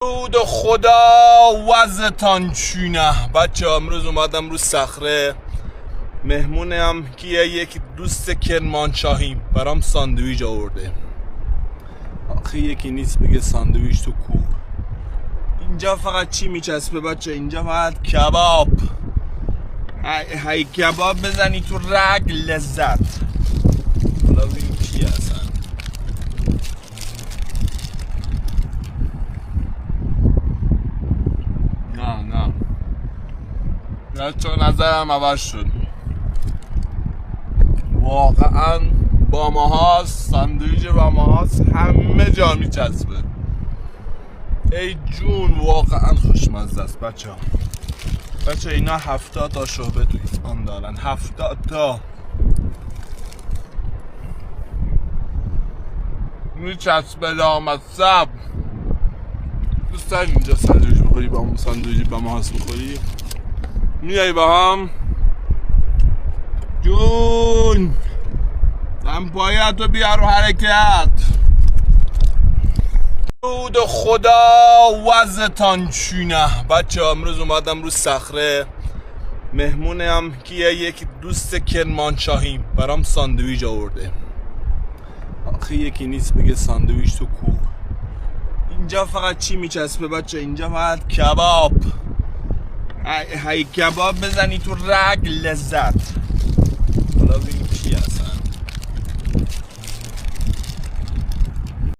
درود خدا وزتان چونه. بچه امروز اومدم رو صخره، مهمونم کیه؟ یک دوست کرمانشاهیم برام ساندویچ آورده. آخه یکی نیست بگه ساندویچ تو کوه. اینجا فقط چی میچسبه بچه؟ اینجا فقط کباب. های کباب بزنی تو رگ لذت. حالا ببینیم چی هستن. نه چون نظرم عوض شد. واقعا با ماهاست، ساندویچ با ماهاست، همه جا میچسبه. ای جون واقعا خوشمزه است بچه اینا 70 تا شعبه تو ایسان دارن. 70 تا میچسبه لامصب. دوست داری اینجا ساندویچ بخوری با هم؟ ساندویچ با ماهاست بخوری؟ میای با هم؟ جون دمپایتو بیا رو حرکت. درود خدا وزتان چونه. بچه امروز اومدم رو صخره، مهمونم کیه؟ یک دوست کرمانشاهیم برام ساندویچ آورده. آخه یکی نیست بگه ساندویچ تو کوه. اینجا فقط چی میچسبه بچه؟ اینجا فقط کباب. های کباب بزنی تو رگ لذت.